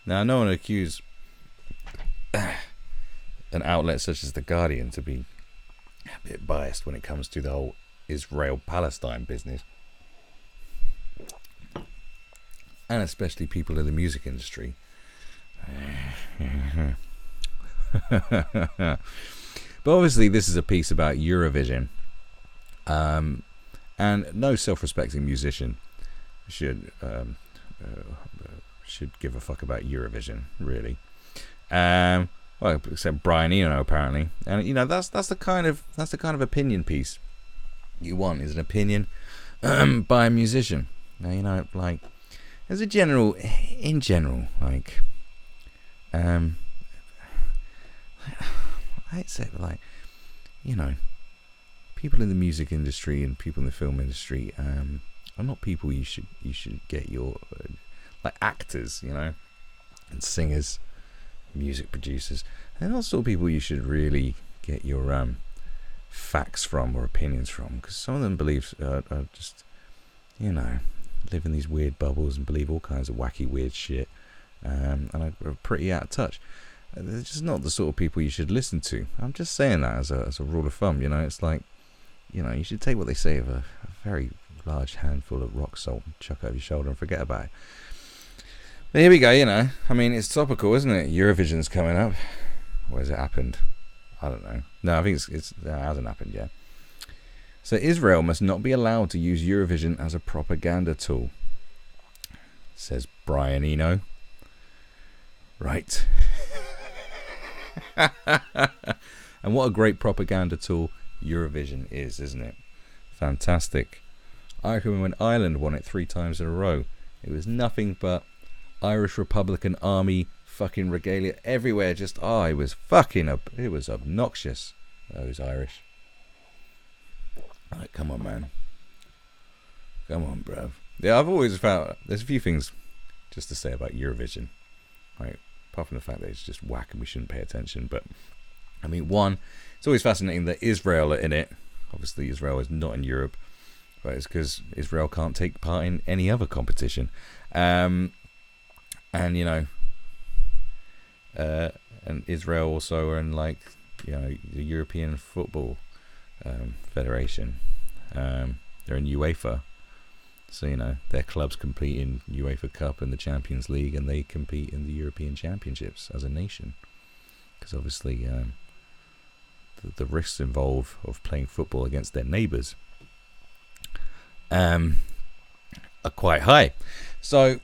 Now, no one accuse an outlet such as The Guardian to be a bit biased when it comes to the whole Israel-Palestine business. And especially people in the music industry. But obviously this is a piece about Eurovision. And no self-respecting musician should give a fuck about Eurovision, really. Well, except Brian Eno, apparently. And that's the kind of opinion piece you want, is an opinion by a musician. Now, like, in general, like, I'd say, like, people in the music industry and people in the film industry are not people you should get your like actors, and singers, music producers, and also people you should really get your facts from or opinions from, because some of them are just live in these weird bubbles and believe all kinds of wacky weird shit, and are pretty out of touch. They're just not the sort of people you should listen to. I'm just saying that as a rule of thumb. It's like, you should take what they say with a very large handful of rock salt and chuck it over your shoulder and forget about it. But here we go, I mean, it's topical, isn't it? Eurovision's coming up. Or has it happened? I don't know. No, I think it hasn't happened yet. So Israel must not be allowed to use Eurovision as a propaganda tool, says Brian Eno. Right. And what a great propaganda tool Eurovision is, isn't it? Fantastic. I reckon when Ireland won it 3 times in a row, it was nothing but Irish Republican Army fucking regalia everywhere. It was obnoxious, those Irish. Like, come on, man. Come on, bro. Yeah, I've always found there's a few things just to say about Eurovision. Right, apart from the fact that it's just whack and we shouldn't pay attention. But, I mean, one, it's always fascinating that Israel are in it. Obviously, Israel is not in Europe. But it's because Israel can't take part in any other competition. And Israel also are in, like, the European Football Federation. They're in UEFA. So, their clubs compete in UEFA Cup and the Champions League, and they compete in the European Championships as a nation. Because obviously the risks involved of playing football against their neighbours are quite high. So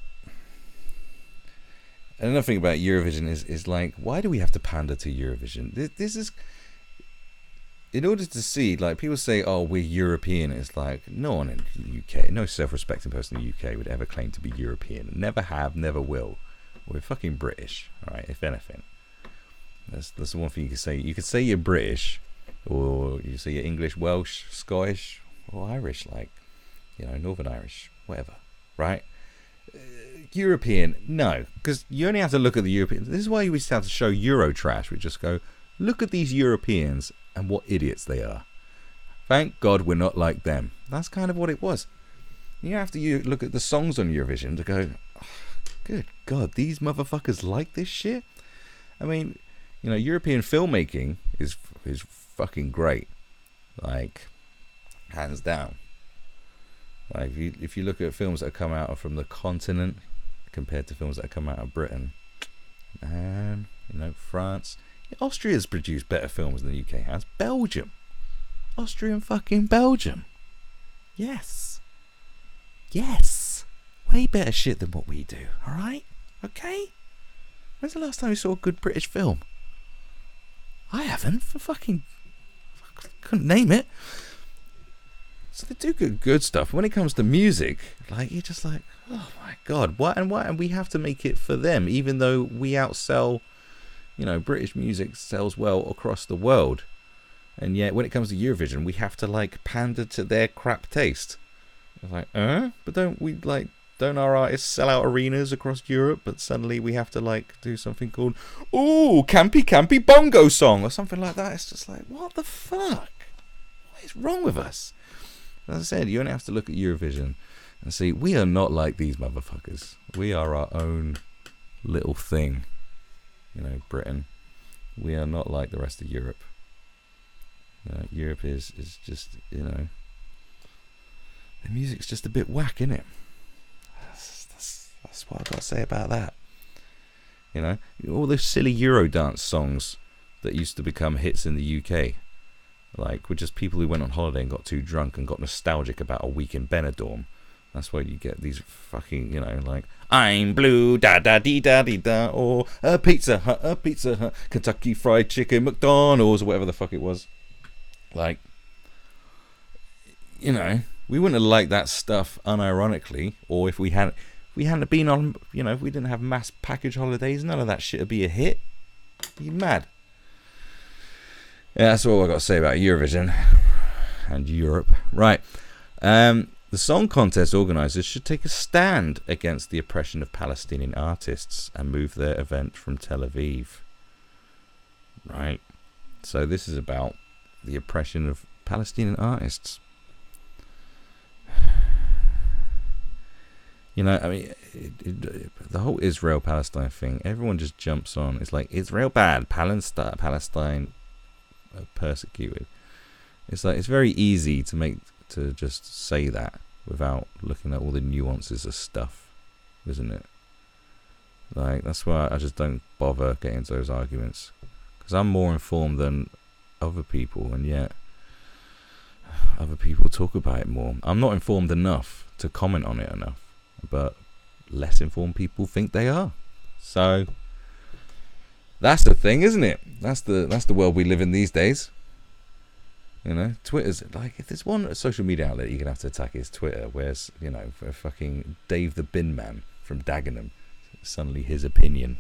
another thing about Eurovision is like, why do we have to pander to Eurovision? This is, in order to see, like, people say, oh, we're European. It's like, no one in the UK, no self-respecting person in the UK would ever claim to be European. Never have, never will. We're fucking British, right? If anything. That's the one thing you can say. You could say you're British, or you say you're English, Welsh, Scottish, or Irish, like, Northern Irish, whatever, right? European, no, because you only have to look at the Europeans. This is why you used to have to show Eurotrash. We just go, look at these Europeans and what idiots they are. Thank God we're not like them. That's kind of what it was. You have to look at the songs on Eurovision to go, oh, good God, these motherfuckers like this shit? I mean, European filmmaking is fucking great. Like, hands down. Like, if you look at films that come out from the continent compared to films that come out of Britain, and France, Austria's produced better films than the UK has. Belgium, Austria and fucking Belgium, yes, way better shit than what we do. All right, okay. When's the last time you saw a good British film? I haven't. Couldn't name it. So they do good stuff. When it comes to music, like, you're just like, oh my God, what? And we have to make it for them, even though we outsell, British music sells well across the world. And yet, when it comes to Eurovision, we have to, like, pander to their crap taste. It's like, but don't our artists sell out arenas across Europe? But suddenly we have to, like, do something called, ooh, campy campy bongo song or something like that. It's just like, what the fuck? What is wrong with us? As I said, you only have to look at Eurovision and see, we are not like these motherfuckers. We are our own little thing. You know, Britain. We are not like the rest of Europe. Europe is just, you know, the music's just a bit whack, innit? That's what I've got to say about that. You know, all those silly Eurodance songs that used to become hits in the UK, like, were just people who went on holiday and got too drunk and got nostalgic about a week in Benidorm. That's why you get these fucking, you know, like, I'm blue, da da dee da dee da, or a Pizza Hut, Kentucky Fried Chicken, McDonald's, or whatever the fuck it was. Like, you know, we wouldn't have liked that stuff unironically, or if we hadn't been on, you know, if we didn't have mass package holidays, none of that shit would be a hit. Are you mad? Yeah, that's all I've got to say about Eurovision and Europe. Right. The song contest organisers should take a stand against the oppression of Palestinian artists and move their event from Tel Aviv. Right. So this is about the oppression of Palestinian artists. You know, I mean, the whole Israel-Palestine thing, everyone just jumps on. It's like, Israel bad, Palestine persecuted. It's like, it's very easy to just say that without looking at all the nuances of stuff, isn't it? Like, that's why I just don't bother getting into those arguments, because I'm more informed than other people, and yet other people talk about it more. I'm not informed enough to comment on it enough, but less informed people think they are. So that's the thing, isn't it? That's the world we live in these days. You know, Twitter's like, if there's one social media outlet you're gonna have to attack, is Twitter. Where's, you know, for fucking Dave the Bin Man from Dagenham, suddenly his opinion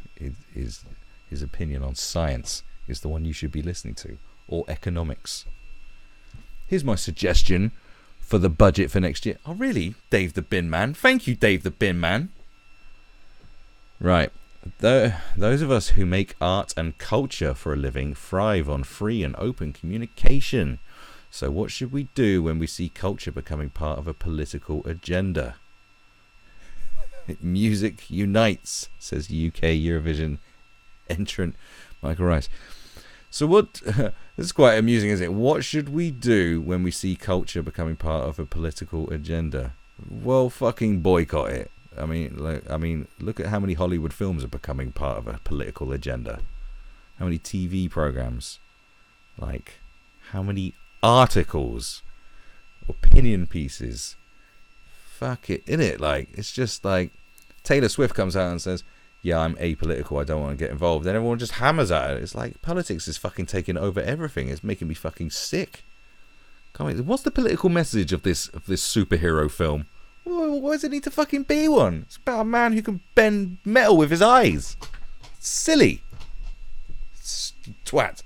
is his opinion on science is the one you should be listening to, or economics. Here's my suggestion for the budget for next year. Oh, really, Dave the Bin Man? Thank you, Dave the Bin Man. Right. Those of us who make art and culture for a living thrive on free and open communication. So what should we do when we see culture becoming part of a political agenda? Music unites, says UK Eurovision entrant Michael Rice. So what, this is quite amusing, isn't it? What should we do when we see culture becoming part of a political agenda? Well, fucking boycott it. I mean, look at how many Hollywood films are becoming part of a political agenda. How many TV programs? Like, how many articles, opinion pieces? Fuck it, innit? Like, it's just like Taylor Swift comes out and says, yeah, I'm apolitical, I don't want to get involved. Then everyone just hammers at it. It's like, politics is fucking taking over everything. It's making me fucking sick. What's the political message of this superhero film? Why does it need to fucking be one? It's about a man who can bend metal with his eyes. It's silly. It's twat.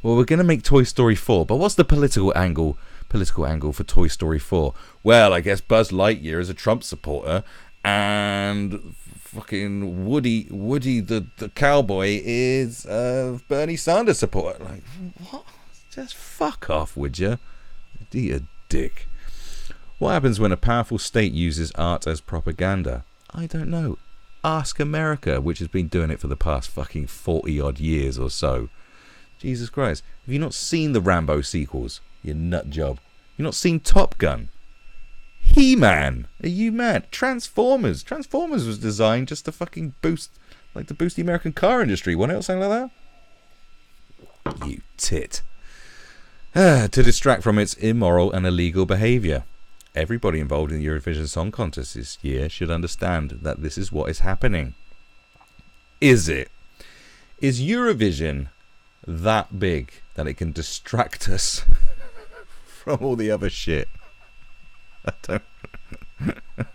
Well, we're going to make Toy Story 4, but what's the political angle for Toy Story 4? Well, I guess Buzz Lightyear is a Trump supporter, and fucking Woody the cowboy is a Bernie Sanders supporter. Like, what? Just fuck off, would you? Eat a dick. What happens when a powerful state uses art as propaganda? I don't know. Ask America, which has been doing it for the past fucking 40 odd years or so. Jesus Christ. Have you not seen the Rambo sequels? You nut job. You not seen Top Gun? He-Man. Are you mad? Transformers. Transformers was designed just to fucking boost the American car industry. Want it or something like that? You tit. To distract from its immoral and illegal behaviour. Everybody involved in the Eurovision Song Contest this year should understand that this is what is happening. Is it? Is Eurovision that big that it can distract us from all the other shit? I don't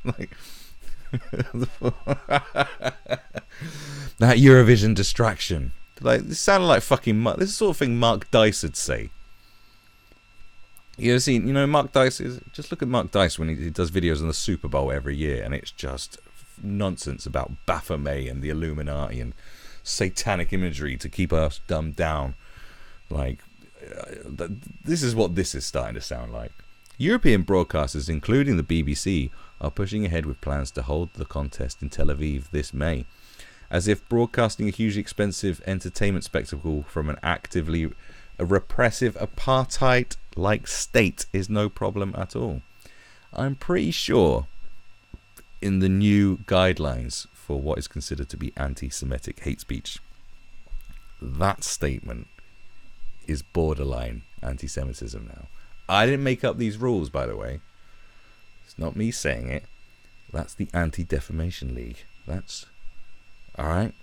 like that Eurovision distraction. Like, this sounded like fucking this is the sort of thing Mark Dice would say. You ever seen, you know, Mark Dice just look at Mark Dice when he does videos on the Super Bowl every year, and it's just nonsense about Baphomet and the Illuminati and satanic imagery to keep us dumbed down. Like, this is what this is starting to sound like. European broadcasters, including the BBC, are pushing ahead with plans to hold the contest in Tel Aviv this May. as if broadcasting a hugely expensive entertainment spectacle from an actively repressive apartheid-like state is no problem at all. I'm pretty sure in the new guidelines for what is considered to be anti-Semitic hate speech, that statement is borderline anti-Semitism now. I didn't make up these rules, by the way. It's not me saying it. That's the Anti-Defamation League. That's... Alright?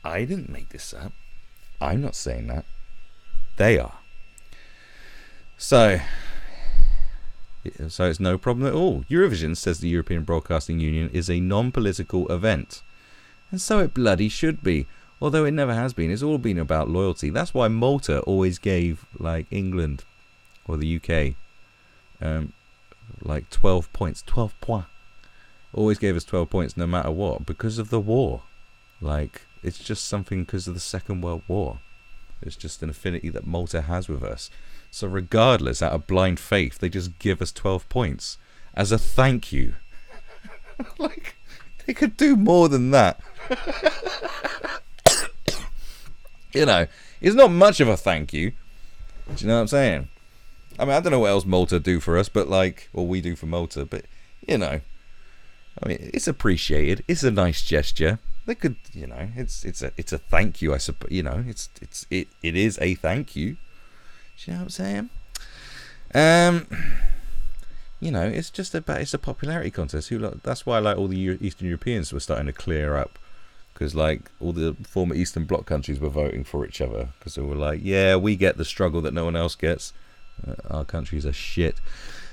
I didn't make this up. I'm not saying that. They are. So it's no problem at all. Eurovision, says the European Broadcasting Union, is a non-political event. And so it bloody should be. Although it never has been. It's all been about loyalty. That's why Malta always gave, like, England or the UK, like 12 points. 12 points. Always gave us 12 points no matter what. Because of the war. Like, it's just something because of the Second World War. It's just an affinity that Malta has with us. So regardless, out of blind faith, they just give us 12 points as a thank you. Like, they could do more than that. You know, it's not much of a thank you. Do you know what I'm saying? I mean, I don't know what else Malta do for us, but like, or we do for Malta, but you know, I mean, it's appreciated. It's a nice gesture. They could, you know, it's a thank you. I suppose, you know, it is a thank you. Do you know what I'm saying? You know, it's just about, it's a popularity contest. That's why like all the Eastern Europeans were starting to clear up, because like all the former Eastern Bloc countries were voting for each other because they were like, yeah, we get the struggle that no one else gets. Our countries are shit.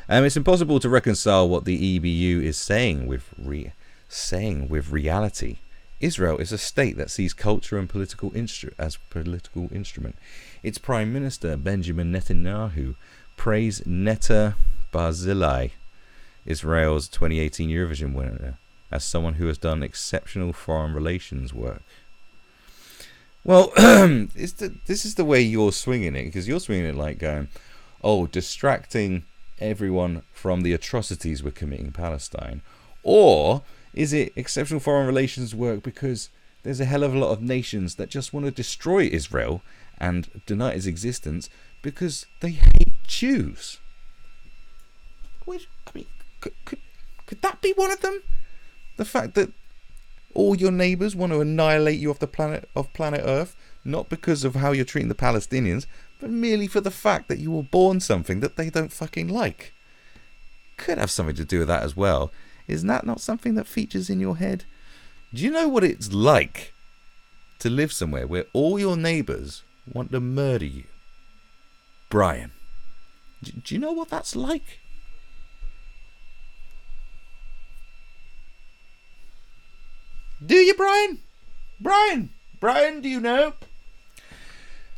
It's impossible to reconcile what the EBU is saying with reality. Israel is a state that sees culture and political as political instrument. Its Prime Minister Benjamin Netanyahu praised Netta Barzilai, Israel's 2018 Eurovision winner, as someone who has done exceptional foreign relations work. Well, this is the way you're swinging it, because you're swinging it like going, oh, distracting everyone from the atrocities we're committing in Palestine, or is it exceptional foreign relations work because there's a hell of a lot of nations that just want to destroy Israel and deny its existence because they hate Jews? Which, I mean, could that be one of them? The fact that all your neighbours want to annihilate you off the planet Earth, not because of how you're treating the Palestinians, but merely for the fact that you were born something that they don't fucking like. Could have something to do with that as well. Is that not something that features in your head? Do you know what it's like to live somewhere where all your neighbours want to murder you? Brian, do you know what that's like? Do you, Brian? Brian, do you know?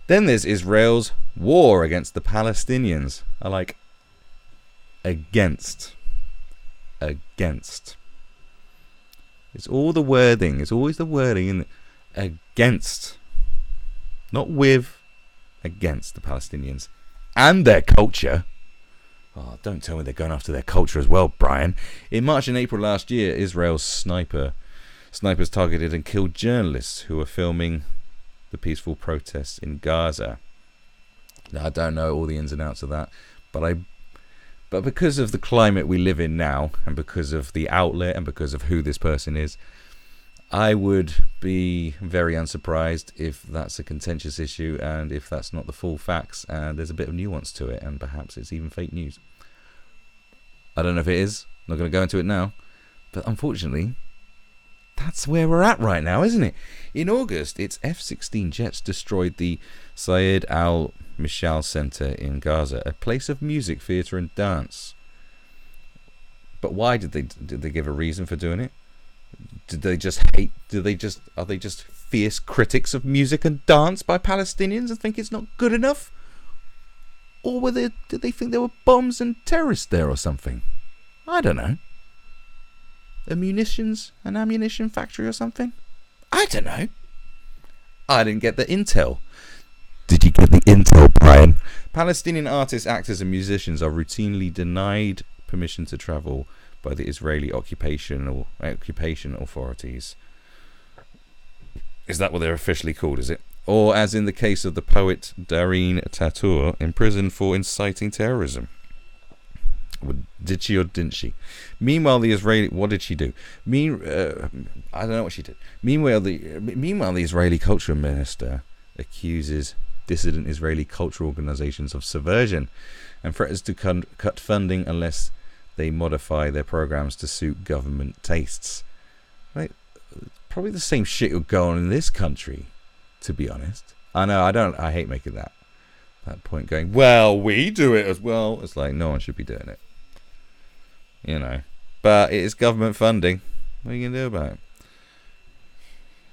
Then there's Israel's war against the Palestinians. I like against. It's all the wording. It's always the wording in against. Not with. Against the Palestinians. And their culture. Oh, don't tell me they're going after their culture as well, Brian. In March and April last year, Israel's snipers targeted and killed journalists who were filming the peaceful protests in Gaza. Now, I don't know all the ins and outs of that, but because of the climate we live in now, and because of the outlet, and because of who this person is, I would be very unsurprised if that's a contentious issue, and if that's not the full facts, and there's a bit of nuance to it, and perhaps it's even fake news. I don't know if it is. I'm not going to go into it now, but unfortunately, that's where we're at right now, isn't it? In August, its F-16 jets destroyed the Syed al-Mishal Center in Gaza, a place of music, theatre and dance. But why did they give a reason for doing it? Did they just hate? Are they just fierce critics of music and dance by Palestinians and think it's not good enough? Or did they think there were bombs and terrorists there or something? I don't know. A munitions and ammunition factory or something? I don't know. I didn't get the intel. Did you get the intel, Brian? Palestinian artists, actors and musicians are routinely denied permission to travel by the Israeli occupation authorities. Is that what they're officially called, is it? Or as in the case of the poet Dareen Tatur, imprisoned for inciting terrorism. Did she or didn't she? Meanwhile, the Israeli... What did she do? I don't know what she did. Meanwhile, the Israeli culture minister accuses dissident Israeli cultural organizations of subversion and threatens to cut funding unless they modify their programs to suit government tastes. Right? Probably the same shit will go on in this country, to be honest. I hate making that point going, well, we do it as well. It's like, no one should be doing it. You know. But it is government funding. What are you going to do about it?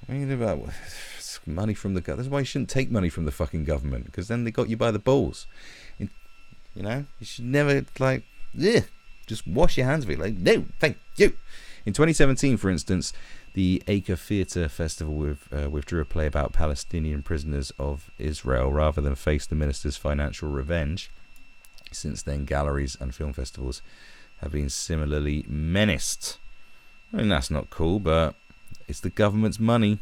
What are you going to do about it? It's money from the government. That's why you shouldn't take money from the fucking government, because then they got you by the balls. You know? You should never, like, just wash your hands of it. Like, no, thank you. In 2017, for instance, the Acre Theatre Festival withdrew a play about Palestinian prisoners of Israel rather than face the minister's financial revenge. Since then, galleries and film festivals have been similarly menaced. I mean, that's not cool, but it's the government's money.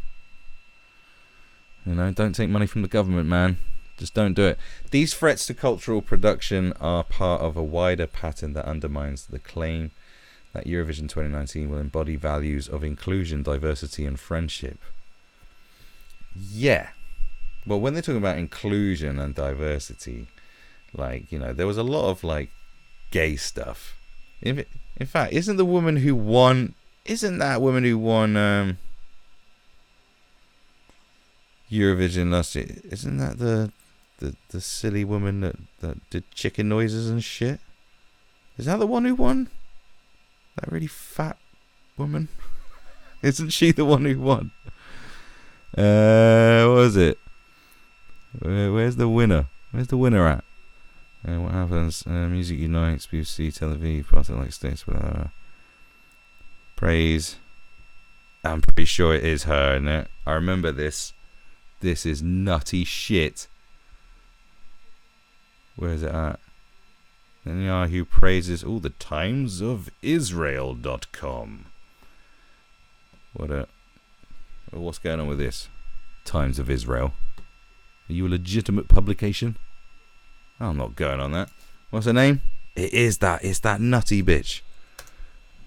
You know, don't take money from the government, man. Just don't do it. These threats to cultural production are part of a wider pattern that undermines the claim that Eurovision 2019 will embody values of inclusion, diversity, and friendship. Yeah. Well, when they're talking about inclusion and diversity, like, you know, there was a lot of, like, gay stuff. In fact, isn't that woman who won Eurovision last year? Isn't that the silly woman that did chicken noises and shit? Is that the one who won? That really fat woman? Isn't she the one who won? What was it? Where's the winner? Where's the winner at? What happens? Music Unites, BBC, Tel Aviv, part of like states, blah, blah, blah. Praise. I'm pretty sure it is her, isn't it? I remember this. This is nutty shit. Where is it at? Netanyahu praises all the times of Israel.com. What's going on with this? Times of Israel. Are you a legitimate publication? I'm not going on that. What's her name? It is that. It's that nutty bitch.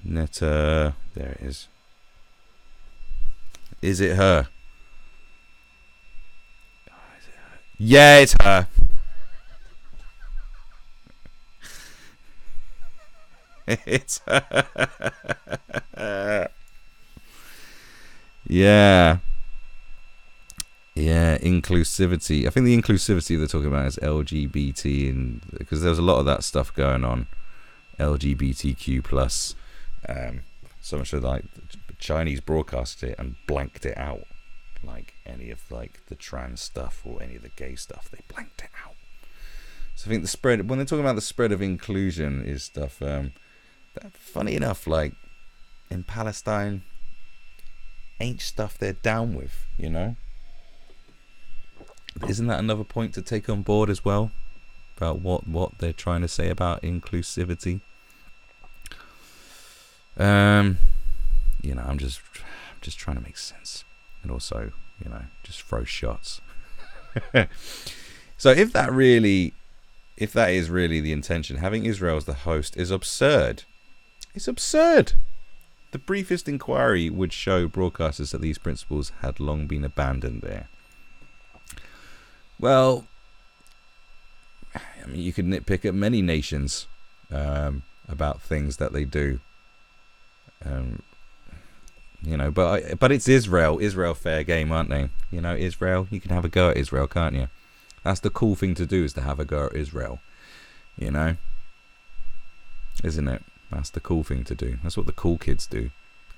There it is. Is it her? Yeah, it's her. It's her. Yeah. Yeah, inclusivity. I think the inclusivity they're talking about is LGBT, and because there's a lot of that stuff going on, LGBTQ plus. So much so like the Chinese broadcasted it and blanked it out, like any of like the trans stuff or any of the gay stuff, they blanked it out. So I think the spread, when they're talking about the spread of inclusion, is stuff. That, funny enough, like in Palestine, ain't stuff they're down with, you know. Isn't that another point to take on board as well, about what they're trying to say about inclusivity? You know, I'm just trying to make sense, and also, you know, just throw shots. So if that is really the intention, having Israel as the host is absurd. It's absurd. The briefest inquiry would show broadcasters that these principles had long been abandoned there. Well, I mean, you could nitpick at many nations about things that they do. You know, but it's Israel. Israel fair game, aren't they? You know, Israel, you can have a go at Israel, can't you? That's the cool thing to do, is to have a go at Israel. You know? Isn't it? That's the cool thing to do. That's what the cool kids do.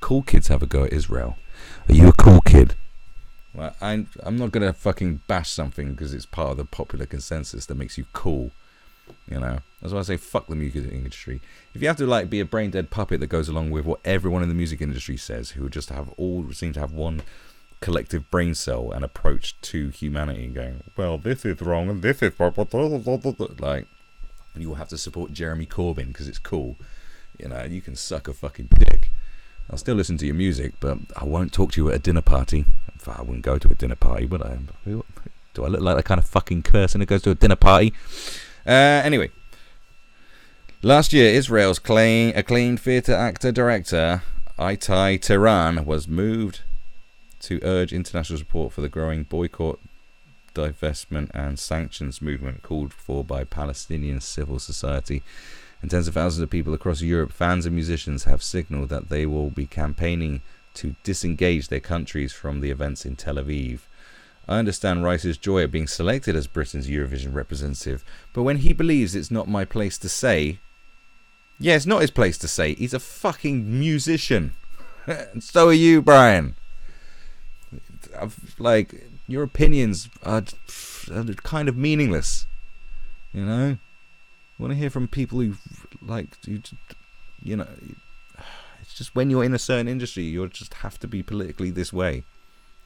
Cool kids have a go at Israel. Are you a cool kid? Well, I'm not going to fucking bash something because it's part of the popular consensus that makes you cool. You know? That's why I say fuck the music industry. If you have to like be a brain dead puppet that goes along with what everyone in the music industry says, who just seem to have one collective brain cell and approach to humanity and going, well, this is wrong and this is like, you will have to support Jeremy Corbyn because it's cool. You know, you can suck a fucking dick. I'll still listen to your music, but I won't talk to you at a dinner party. I wouldn't go to a dinner party, would I? Do I look like that kind of fucking person who goes to a dinner party? Anyway. Last year, Israel's acclaimed theatre actor-director Itai Tehran was moved to urge international support for the growing boycott, divestment and sanctions movement called for by Palestinian civil society. And tens of thousands of people across Europe, fans and musicians, have signalled that they will be campaigning to disengage their countries from the events in Tel Aviv. I understand Rice's joy at being selected as Britain's Eurovision representative, but when he believes it's not my place to say... Yeah, it's not his place to say. He's a fucking musician. And so are you, Brian. Like, your opinions are kind of meaningless. You know? I want to hear from people who, like, you know, it's just when you're in a certain industry, you just have to be politically this way.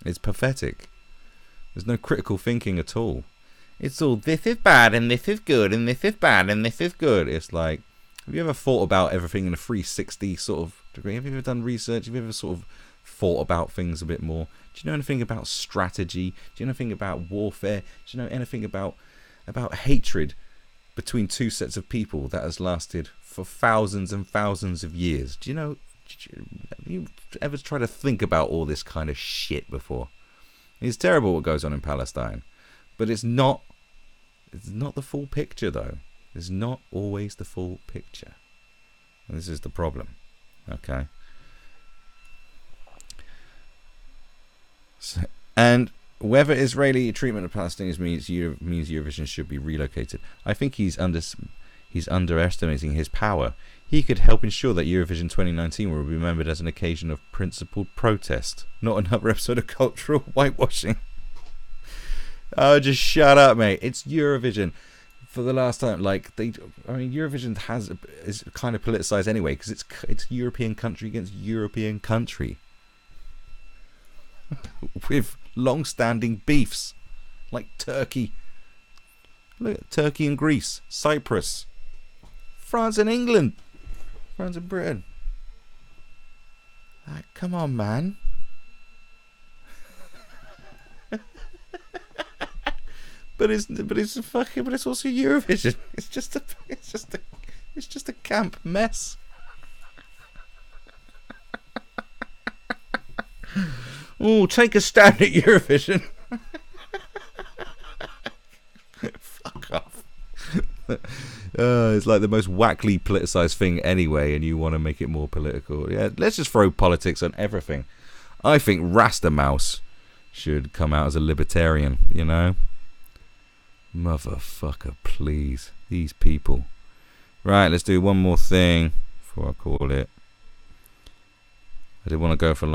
It's pathetic. There's no critical thinking at all. It's all, this is bad, and this is good, and this is bad, and this is good. It's like, have you ever thought about everything in a 360 sort of degree? Have you ever done research? Have you ever sort of thought about things a bit more? Do you know anything about strategy? Do you know anything about warfare? Do you know anything about hatred between two sets of people that has lasted for thousands and thousands of years? Do you know? Have you ever tried to think about all this kind of shit before? It's terrible what goes on in Palestine, but it's not the full picture though. It's not always the full picture. And this is the problem. Okay. So, and whether Israeli treatment of Palestinians means Eurovision should be relocated, I think he's underestimating his power. He could help ensure that Eurovision 2019 will be remembered as an occasion of principled protest, not another episode of cultural whitewashing. Oh, just shut up, mate. It's Eurovision. For the last time, like Eurovision is kind of politicized anyway because it's European country against European country with long-standing beefs like Turkey. Look at Turkey and Greece, Cyprus, France and England, France and Britain. Like, come on, man. But it's also Eurovision. It's just a camp mess. Oh, take a stand at Eurovision. Fuck off. It's like the most wackly politicized thing anyway, and you want to make it more political. Yeah, let's just throw politics on everything. I think Rasta Mouse should come out as a libertarian, you know? Motherfucker, please. These people. Right, let's do one more thing before I call it. I did want to go for